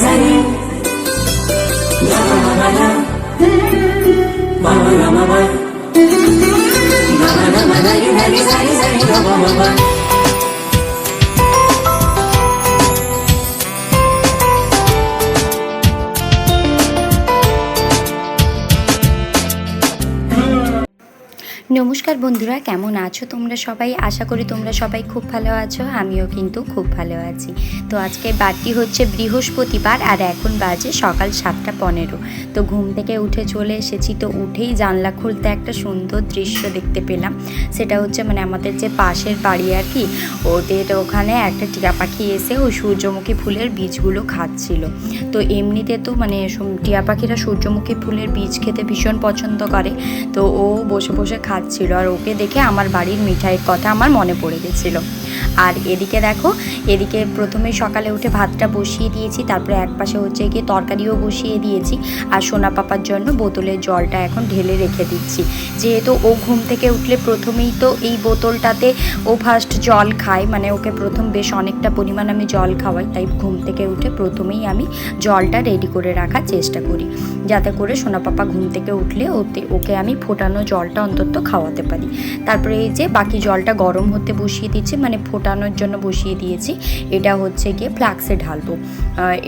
zari ga ma ma ma ma ma ma ma zari zari ga ma ma ma। নমস্কার বন্ধুরা, কেমন আছো তোমরা সবাই? আশা করি তোমরা সবাই খুব ভালো আছো, আমিও কিন্তু খুব ভালো আছি। তো আজকে বারটি হচ্ছে বৃহস্পতিবার আর এখন বাজে সকাল 7:15। তো ঘুম থেকে উঠে চলে এসেছি। তো উঠেই জানলা খুলতে একটা সুন্দর দৃশ্য দেখতে পেলাম। সেটা হচ্ছে আমাদের যে পাশের বাড়ি আর কি, ওদের ওখানে একটা টিয়া পাখি এসে ওই সূর্যমুখী ফুলের বীজগুলো খাচ্ছিল। তো এমনিতে তো টিয়া পাখিরা সূর্যমুখী ফুলের বীজ খেতে ভীষণ পছন্দ করে। তো ও বসে বসে খাচ্ছিল আর ওকে দেখে আমার বাড়ির মিঠাইয়ের কথা আমার মনে পড়ে গেছিল। আর এদিকে দেখো, এদিকে প্রথমে সকালে উঠে ভাতটা বসিয়ে দিয়েছি, তারপরে এক পাশে হচ্ছে গিয়ে তরকারিও বসিয়ে দিয়েছি। আর সোনা পাপার জন্য বোতলের জলটা এখন ঢেলে রেখে দিচ্ছি। যেহেতু ও ঘুম থেকে উঠলে প্রথমেই তো এই বোতলটাতে ও ফার্স্ট জল খায়, ওকে প্রথম বেশ অনেকটা পরিমাণ আমি জল খাওয়াই। তাই ঘুম থেকে উঠে প্রথমেই আমি জলটা রেডি করে রাখার চেষ্টা করি, যাতে করে সোনা পাপা ঘুম থেকে উঠলে ওকে আমি ফোটানো জলটা অন্তত খাওয়াতে পারি। তারপরে এই যে বাকি জলটা গরম হতে বসিয়ে দিচ্ছি, ফোটানোর জন্য বসিয়ে দিয়েছি। এটা হচ্ছে গিয়ে ফ্লাক্সে ঢালবো।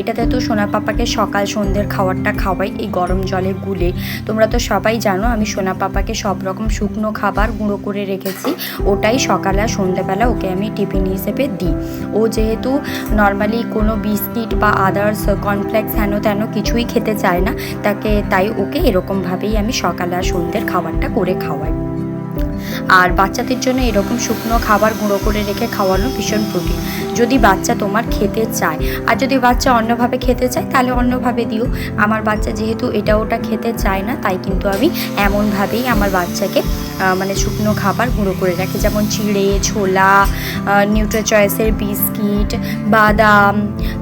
এটাতে তো সোনা পাপাকে সকাল সন্ধ্যের খাবারটা খাওয়াই এই গরম জলে গুলে। তোমরা তো সবাই জানো আমি সোনা পাপাকে সব রকম শুকনো খাবার গুঁড়ো করে রেখেছি, ওটাই সকালে আর সন্ধ্যেবেলা ওকে আমি টিফিন হিসেবে দিই। ও যেহেতু নর্মালি কোনো বিস্কিট বা আদার্স কর্নফ্লেক্স হেন তেন কিছুই খেতে চায় না, তাই ওকে এরকমভাবেই আমি সকালে আর সন্ধ্যের খাবারটা করে খাওয়াই। আর বাচ্চাদের জন্য এরকম শুকনো খাবার গুঁড়ো করে রেখে খাওয়ানো ভীষণ প্রোটিন। যদি বাচ্চা তোমার খেতে চায়, আর যদি বাচ্চা অন্যভাবে খেতে চায় তাহলে অন্যভাবে দিও। আমার বাচ্চা যেহেতু এটা ওটা খেতে চায় না, তাই কিন্তু আমি এমনভাবেই আমার বাচ্চাকে শুকনো খাবার গুঁড়ো করে রাখি, যেমন চিড়ে, ছোলা, নিউট্রিচয়েসের বিস্কিট, বাদাম,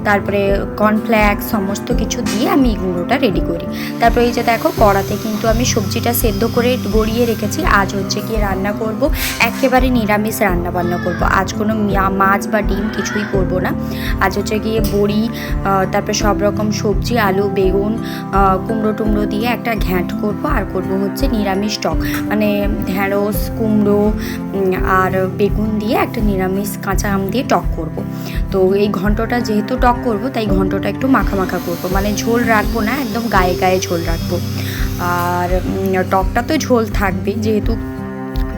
তারপরে কর্নফ্লেক্স সমস্ত কিছু দিয়ে আমি এই গুঁড়োটা রেডি করি। তারপরে এই যে দেখো, কড়াতে কিন্তু আমি সবজিটা সেদ্ধ করে গড়িয়ে রেখেছি। আজ হচ্ছে গিয়ে রান্না করব একেবারে নিরামিষ রান্না বান্না করব। আজ কোনো মাছ বা ডিম কিছুই করব না। আজ হচ্ছে গিয়ে বড়ি, তারপরে সব রকম সবজি, আলু, বেগুন, কুমড়ো টুমড়ো দিয়ে একটা ঘ্যাঁট করব। আর করব হচ্ছে নিরামিষ টক, ঢেঁড়স, কুমড়ো আর বেগুন দিয়ে একটা নিরামিষ কাঁচা আম দিয়ে টক করব। তো এই ঘন্টটা যেহেতু টক করব, তাই ঘন্টটা একটু মাখা মাখা করব, ঝোল রাখবো না, একদম গায়ে গায়ে ঝোল রাখবো। আর টকটা তো ঝোল থাকবে, যেহেতু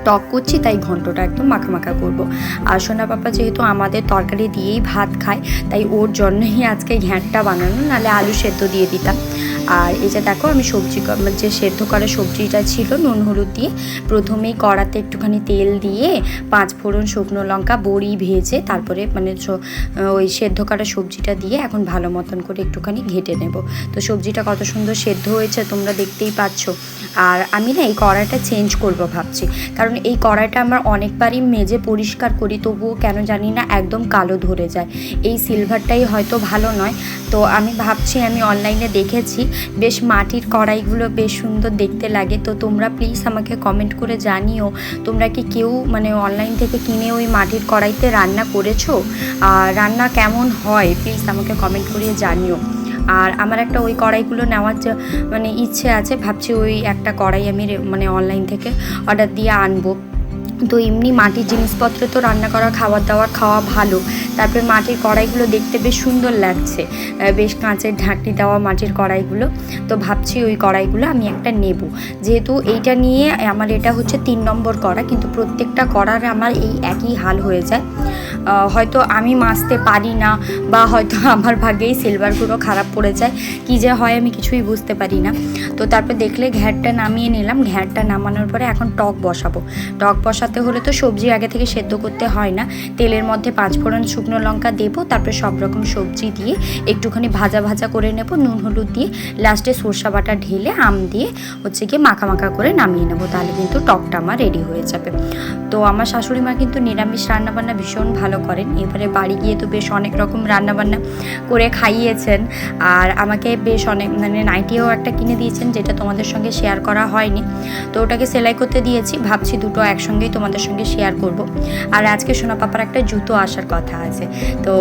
টক করছি তাই ঘন্টটা একদম মাখা মাখা করবো। আর সোনা পাপা যেহেতু আমাদের তরকারি দিয়েই ভাত খায়, তাই ওর জন্যই আজকে ঘ্যাঁটটা বানানো, নাহলে আলু সেদ্ধ দিয়ে দিতাম। আর এই যে দেখো, আমি যে সেদ্ধ করা সবজিটা ছিল নুন হলুদ দিয়ে প্রথমেই কড়াতে একটুখানি তেল দিয়ে 5 ফোড়ন, শুকনো লঙ্কা, বড়ি ভেজে তারপরে ওই সেদ্ধ করা সবজিটা দিয়ে এখন ভালো মতন করে একটুখানি ঘেটে নেব। তো সবজিটা কত সুন্দর সেদ্ধ হয়েছে তোমরা দেখতেই পাচ্ছ। আর আমি না এই কড়াইটা চেঞ্জ করব ভাবছি, কারণ এই কড়াইটা আমার অনেকবারই মেজে পরিষ্কার করি, তবুও কেন জানি না একদম কালো ধরে যায়। এই সিলভারটাই হয়তো ভালো নয়। তো আমি ভাবছি, আমি অনলাইনে দেখেছি বেশ মাটির কড়াইগুলো বেশ সুন্দর দেখতে লাগে। তো তোমরা প্লিজ আমাকে কমেন্ট করে জানিও, তোমরা কি কেউ অনলাইন থেকে কিনে ওই মাটির কড়াইতে রান্না করেছো? আর রান্না কেমন হয় প্লিজ আমাকে কমেন্ট করে জানিও। আর আমার একটা ওই কড়াইগুলো নেওয়ার ইচ্ছে আছে, ভাবছি ওই একটা কড়াই আমি অনলাইন থেকে অর্ডার দিয়ে আনবো। তো এমনি মাটির জিনিসপত্র তো রান্না করা, খাবার দাবার খাওয়া ভালো। তারপরে মাটির কড়াইগুলো দেখতে বেশ সুন্দর লাগছে, বেশ কাঁচের ঢাকনি দেওয়া মাটির কড়াইগুলো। তো ভাবছি ওই কড়াইগুলো আমি একটা নেব। যেহেতু এইটা নিয়ে আমার এটা হচ্ছে 3 নম্বর কড়া, কিন্তু প্রত্যেকটা কড়ার আমার এই একই হাল হয়ে যায়। হয়তো আমি মাজতে পারি না, বা হয়তো আমার ভাগ্যেই সিলভারগুলো খারাপ পড়ে যায়, কী যে হয় আমি কিছুই বুঝতে পারি না। তো তারপর দেখলে ঘ্যাঁটটা নামিয়ে নিলাম। ঘ্যাঁটটা নামানোর পরে এখন টক বসাবো। টক বসাতে হলে তো সবজি আগে থেকে সেদ্ধ করতে হয় না। তেলের মধ্যে 5 ফোড়ন, শুকনো লঙ্কা দেবো, তারপরে সব রকম সবজি দিয়ে একটুখানি ভাজা ভাজা করে নেব, নুন হলুদ দিয়ে, লাস্টে সরষা বাটা ঢেলে আম দিয়ে হচ্ছে গিয়ে মাখা মাখা করে নামিয়ে নেবো। তাহলে কিন্তু টকটা আমার রেডি হয়ে যাবে। তো আমার শাশুড়ি মা কিন্তু নিরামিষ রান্নাবান্না ভীষণ ভালো করেন। এবারে বাড়ি গিয়ে তো বেশ অনেক রকম রান্নাবান্না করে খাইয়েছেন, আর আমাকে বেশ অনেক নাইটিও একটা কিনে দিয়েছেন, যেটা তোমাদের সঙ্গে শেয়ার করা হয়নি। তো ওটাকে সেলাই করতে দিয়েছি, ভাবছি দুটো একসঙ্গেই তোমাদের সঙ্গে শেয়ার করব। আর আজকে সোনা পাপার একটা জুতো আসার কথা আছে। তো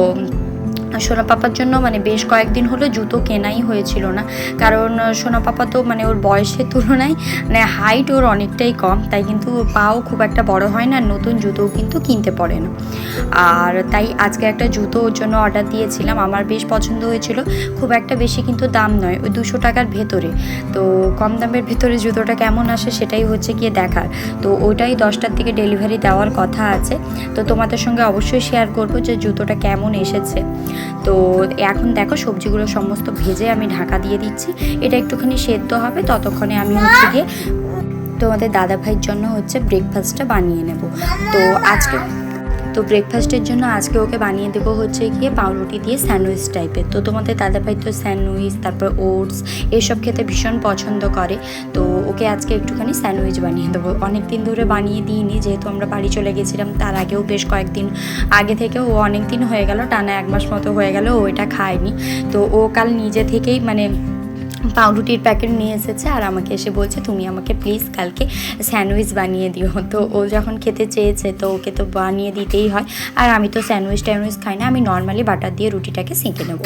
সোনা পাপার জন্য মানে বেশ কয়েকদিন হলো জুতো কেনাই হয়েছিল না, কারণ সোনা পাপা তো মানে ওর বয়সের তুলনায় মানে হাইট ওর অনেকটাই কম, তাই কিন্তু পাও খুব একটা বড় হয় না, নতুন জুতোও কিন্তু কিনতে পারে না। আর তাই আজকে একটা জুতো ওর জন্য অর্ডার দিয়েছিলাম, আমার বেশ পছন্দ হয়েছিল, খুব একটা বেশি কিন্তু দাম নয়, ওই 200 টাকার ভেতরে। তো কম দামের ভেতরে জুতোটা কেমন আসে সেটাই হচ্ছে গিয়ে দেখার। তো ওইটাই 10টার দিকে ডেলিভারি দেওয়ার কথা আছে, তো তোমাদের সঙ্গে অবশ্যই শেয়ার করবো যে জুতোটা কেমন এসেছে। তো এখন দেখো সবজিগুলো সমস্ত ভেজে আমি ঢাকা দিয়ে দিচ্ছি, এটা একটুখানি সেদ্ধ হবে, ততক্ষণে আমি হচ্ছে গিয়ে তোমাদের দাদা ভাইয়ের জন্য হচ্ছে ব্রেকফাস্টটা বানিয়ে নেব। তো ব্রেকফাস্টের জন্য আজকে ওকে বানিয়ে দেবো হচ্ছে গিয়ে পাউরুটি দিয়ে স্যান্ডউইচ টাইপের। তো তোমাদের দাদাভাই তো স্যান্ডউইচ তারপর ওটস এসব খেতে ভীষণ পছন্দ করে, তো ওকে আজকে একটুখানি স্যান্ডউইচ বানিয়ে দেবো। অনেক দিন ধরে বানিয়ে দিইনি, যেহেতু আমরা বাড়ি চলে গেছিলাম, তার আগেও বেশ কয়েকদিন আগে থেকে ও অনেক দিন হয়ে গেল, টানা 1 মাস মতো হয়ে গেল ও এটা খায়নি। তো ও কাল নিজে থেকেই মানে পাউরুটির প্যাকেট নিয়ে এসেছে আর আমাকে এসে বলছে তুমি আমাকে প্লিজ কালকে স্যান্ডউইচ বানিয়ে দিও। তো ও যখন খেতে চেয়েছে তো ওকে তো বানিয়ে দিতেই হয়, আর আমি তো স্যান্ডউইচ ট্যান্ডউইচ খাই না, আমি নর্মালি বাটার দিয়ে রুটিটাকে সেঁকে নেবো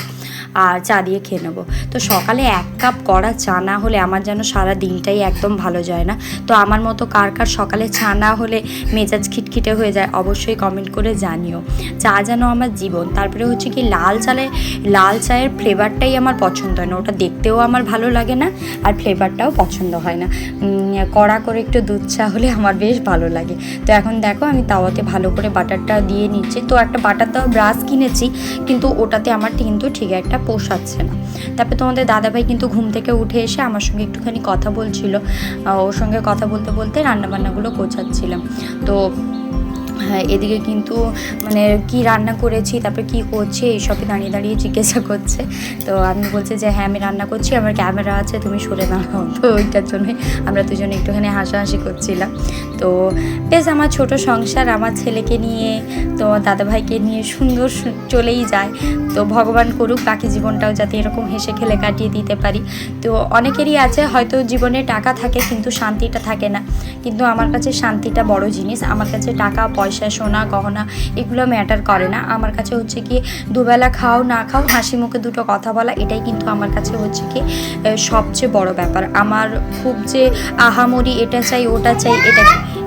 আর চা দিয়ে খেয়ে নেবো। তো সকালে 1 কাপ কড়া চা না হলে আমার যেন সারা দিনটাই একদম ভালো যায় না। তো আমার মতো কার কার সকালে চা না হলে মেজাজ খিটখিটে হয়ে যায় অবশ্যই কমেন্ট করে জানিও। চা যেন আমার জীবন। তারপরে হচ্ছে কি লাল চায়ের ফ্লেভারটাই আমার পছন্দ হয় না, ওটা দেখতেও আমার ভালো লাগে না আর ফ্লেভারটাও পছন্দ হয় না। কড়া করে একটু দুধ চা হলে আমার বেশ ভালো লাগে। তো এখন দেখো আমি তাওয়াতে ভালো করে বাটারটা দিয়ে নিচ্ছি। তো একটা বাটার দেওয়া ব্রাশ কিনেছি, কিন্তু ওটাতে আমার কিন্তু ঠিক একটা পোষাচ্ছে না। তারপরে তোমাদের দাদাভাই কিন্তু ঘুম থেকে উঠে এসে আমার সঙ্গে একটুখানি কথা বলছিল, ওর সঙ্গে কথা বলতে বলতে রান্নাবান্নাগুলো গোছাচ্ছিলাম। তো হ্যাঁ, এদিকে কিন্তু মানে কি রান্না করেছি তারপরে কি করছি এইসবই দাঁড়িয়ে দাঁড়িয়ে জিজ্ঞাসা করছে। তো আমি বলছি যে হ্যাঁ আমি রান্না করছি, আমার ক্যামেরা আছে তুমি সরে দাঁড়াও। তো ওইটার জন্যে আমরা দুজনে একটুখানি হাসাহাসি করছিলাম। তো বেশ আমার ছোট সংসার, আমার ছেলেকে নিয়ে তো দাদাভাইকে নিয়ে সুন্দর চলেই যায়। তো ভগবান করুক বাকি জীবনটাও যাতে এরকম হেসে খেলে কাটিয়ে দিতে পারি। তো অনেকেরই আছে হয়তো জীবনে টাকা থাকে কিন্তু শান্তিটা থাকে না, কিন্তু আমার কাছে শান্তিটা বড় জিনিস। আমার কাছে টাকা পয়সা সোনা গহনা এগুলো ম্যাটার করে না, আমার কাছে হচ্ছে কি দুবেলা খাও না খাও হাসি মুখে দুটো কথা বলা, এটাই কিন্তু আমার কাছে হচ্ছে কি সবচেয়ে বড় ব্যাপার। আমার খুব যে আহামরি এটা চাই ওটা চাই এটা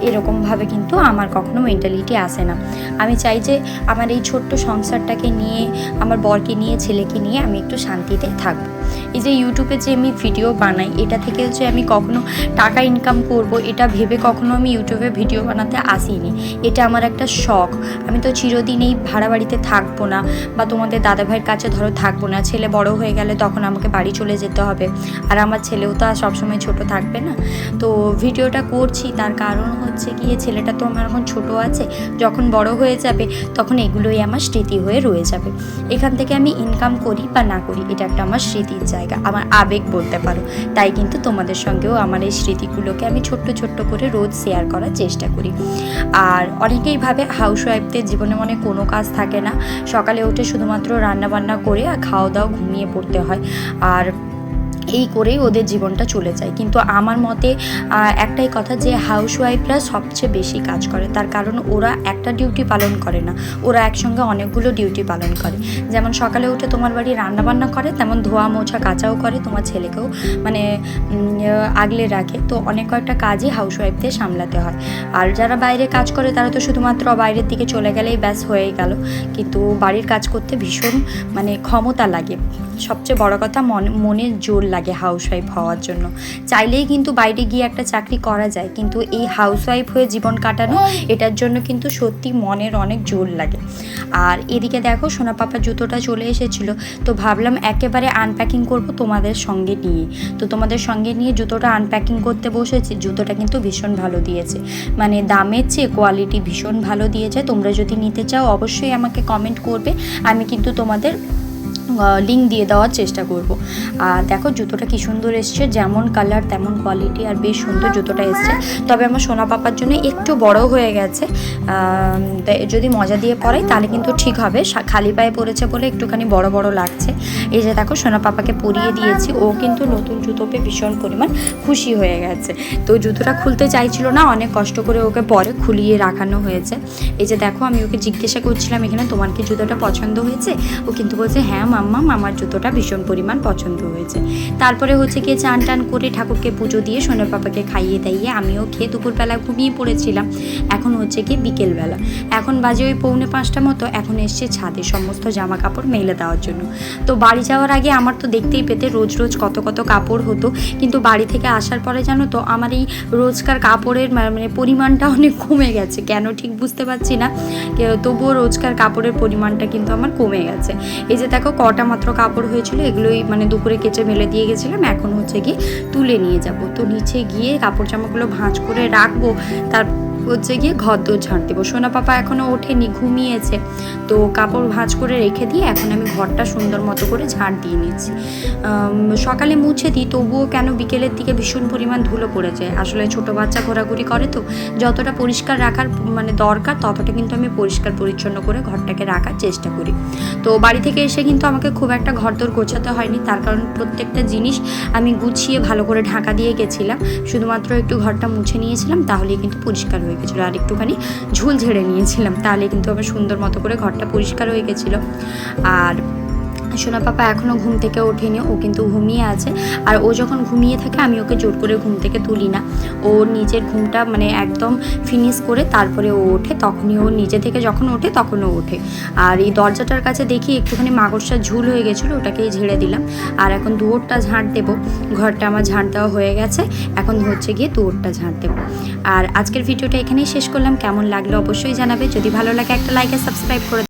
এরকমভাবে কিন্তু আমার কখনো মেন্টালিটি আসে না। আমি চাই যে আমার এই ছোট্ট সংসারটাকে নিয়ে আমার বরকে নিয়ে ছেলেকে নিয়ে আমি একটু শান্তিতে থাকবো। এই যে ইউটিউবে যে আমি ভিডিও বানাই এটা থেকে যে আমি কখনো টাকা ইনকাম করব এটা ভেবে কখনো আমি ইউটিউবে ভিডিও বানাতে আসিনি। এটা আমার একটা শখ। আমি তো চিরদিন এই ভাড়া বাড়িতে থাকবো না, বা তোমাদের দাদাভাইয়ের কাছে ধরো থাকবো না। ছেলে বড় হয়ে গেলে তখন আমাকে বাড়ি চলে যেতে হবে, আর আমার ছেলেও তো আর সবসময় ছোট থাকবে না। তো ভিডিওটা করছি তার কারণ হচ্ছে গিয়ে ছেলেটা তো আমার এখন ছোট আছে, যখন বড় হয়ে যাবে তখন এগুলোই আমার স্মৃতি হয়ে রয়ে যাবে। এখান থেকে আমি ইনকাম করি বা না করি এটা একটা আমার স্মৃতির জায়গা, আমার আবেগ বলতে পারো। তাই কিন্তু তোমাদের সঙ্গেও আমার এই স্মৃতিগুলোকে আমি ছোট্ট ছোট্ট করে রোজ শেয়ার করার চেষ্টা করি। আর অনেকেই ভাবে হাউসওয়াইফদের জীবনে মনে কোনো কাজ থাকে না, সকালে উঠে শুধুমাত্র রান্নাবান্না করে আর খাওয়া দাওয়া ঘুমিয়ে পড়তে হয়, আর এই করেই ওদের জীবনটা চলে যায়। কিন্তু আমার মতে একটাই কথা যে হাউসওয়াইফরা সবচেয়ে বেশি কাজ করে, তার কারণ ওরা একটা ডিউটি পালন করে না, ওরা একসঙ্গে অনেকগুলো ডিউটি পালন করে। যেমন সকালে উঠে তোমার বাড়ি রান্নাবান্না করে, তেমন ধোয়া মোছা কাচাও করে, তোমার ছেলেকেও মানে আগলে রাখে। তো অনেক কয়েকটা কাজই হাউসওয়াইফদের সামলাতে হয়। আর যারা বাইরে কাজ করে তারা তো শুধুমাত্র বাইরের দিকে চলে গেলেই ব্যাস হয়ে গেল, কিন্তু বাড়ির কাজ করতে ভীষণ মানে ক্ষমতা লাগে। সবচেয়ে বড় কথা মনের জোর লাগে হাউসওয়াইফ হওয়ার জন্য। চাইলেই কিন্তু বাইরে গিয়ে একটা চাকরি করা যায়, কিন্তু এই হাউসওয়াইফ হয়ে জীবন কাটানো এটার জন্য কিন্তু সত্যি মনের অনেক জোর লাগে। আর এদিকে দেখো সোনা পাপার জুতোটা চলে এসেছিলো, তো ভাবলাম একেবারে আনপ্যাকিং করব তোমাদের সঙ্গে নিয়ে। তো তোমাদের সঙ্গে নিয়ে জুতোটা আনপ্যাকিং করতে বসেছি। জুতোটা কিন্তু ভীষণ ভালো দিয়েছে, মানে দামের চেয়ে কোয়ালিটি ভীষণ ভালো দিয়েছে। তোমরা যদি নিতে চাও অবশ্যই আমাকে কমেন্ট করবে, আমি কিন্তু তোমাদের লিঙ্ক দিয়ে দেওয়ার চেষ্টা করব। আর দেখো জুতোটা কি সুন্দর এসছে, যেমন কালার তেমন কোয়ালিটি, আর বেশ সুন্দর জুতোটা এসছে। তবে আমার সোনা পাপার জন্য একটু বড় হয়ে গেছে, যদি মজা দিয়ে পরাই তাহলে কিন্তু ঠিক হবে। খালি পায়ে পরেছে বলে একটুখানি বড় বড় লাগছে। এই যে দেখো সোনা পাপাকে পরিয়ে দিয়েছি, ও কিন্তু নতুন জুতো পেয়ে ভীষণ পরিমাণ খুশি হয়ে গেছে। তো জুতোটা খুলতে চাইছিল না, অনেক কষ্ট করে ওকে পরে খুলিয়ে রাখানো হয়েছে। এই যে দেখো আমি ওকে জিজ্ঞাসা করছিলাম এখানে তোমার কি জুতোটা পছন্দ হয়েছে, ও কিন্তু বলছে হ্যাঁ মাম্মা আমার জুতোটা ভীষণ পরিমাণ পছন্দ হয়েছে। তারপরে হচ্ছে গিয়ে চান টান করে ঠাকুরকে পুজো দিয়ে সোনা পাপাকে খাইয়ে দাইয়ে আমিও খেয়ে দুপুরবেলা ঘুমিয়ে পড়েছিলাম। এখন হচ্ছে গিয়ে বিকেলবেলা, এখন বাজে ওই 4:45 মতো। এখন এসছে ছাদে সমস্ত জামা কাপড় মেলে দেওয়ার জন্য। তো বাড়ি যাওয়ার আগে আমার তো দেখতেই পেতে রোজ রোজ কত কত কাপড় হতো, কিন্তু বাড়ি থেকে আসার পরে জানো তো আমার এই রোজকার কাপড়ের মানে পরিমাণটা অনেক কমে গেছে। কেন ঠিক বুঝতে পারছি না, তবুও রোজকার কাপড়ের পরিমাণটা কিন্তু আমার কমে গেছে। এই যে দেখো কটা মাত্র কাপড় হয়েছিল, এগুলোই মানে দুপুরে কেচে মেলে দিয়ে গেছিলাম। এখন হচ্ছে গিয়ে তুলে নিয়ে যাব। তো নিচে গিয়ে কাপড় জামাগুলো ভাঁজ করে রাখবো, তার হচ্ছে গিয়ে ঘর দোর ঝাঁট দেবো। সোনা পাপা এখনও ওঠেনি, ঘুমিয়েছে। তো কাপড় ভাঁজ করে রেখে দিয়ে এখন আমি ঘরটা সুন্দর মতো করে ঝাঁট দিয়ে নিচ্ছি। সকালে মুছে দিই, তবুও কেন বিকেলের দিকে ভীষণ পরিমাণ ধুলো পড়ে যায়। আসলে ছোটো বাচ্চা ঘোরাঘুরি করে, তো যতটা পরিষ্কার রাখার মানে দরকার ততটা কিন্তু আমি পরিষ্কার পরিচ্ছন্ন করে ঘরটাকে রাখার চেষ্টা করি। তো বাড়ি থেকে এসে কিন্তু আমাকে খুব একটা ঘরদোর গোছাতে হয়নি, তার কারণ প্রত্যেকটা জিনিস আমি গুছিয়ে ভালো করে ঢাকা দিয়ে গেছিলাম। শুধুমাত্র একটু ঘরটা মুছে নিয়েছিলাম, তাহলেই কিন্তু পরিষ্কার হয়ে গেছিলো। আর একটুখানি ঝুল ঝেড়ে নিয়েছিলাম, তাহলে কিন্তু আমার সুন্দর মতো করে ঘরটা পরিষ্কার হয়ে গেছিলো। আর সোনা পাপা এখনও ঘুম থেকে ওঠেনি, ও কিন্তু ঘুমিয়ে আছে। আর ও যখন ঘুমিয়ে থাকে আমি ওকে জোর করে ঘুম থেকে তুলি না। ও নিজের ঘুমটা মানে একদম ফিনিশ করে তারপরে ও ওঠে, তখনই ও নিজে থেকে যখন ওঠে তখন ও ওঠে। আর এই দরজাটার কাছে দেখি একটুখানি মাকড়সা ঝুল হয়ে গেছিলো, ওটাকেই ঝেড়ে দিলাম। আর এখন দুয়ারটা ঝাঁট দেবো। ঘরটা আমার ঝাঁট দেওয়া হয়ে গেছে, এখন হচ্ছে গিয়ে দুয়ারটা ঝাঁট দেবো। আর আজকের ভিডিওটা এখানেই শেষ করলাম। কেমন লাগলো অবশ্যই জানাবে, যদি ভালো লাগে একটা লাইক আর সাবস্ক্রাইব করে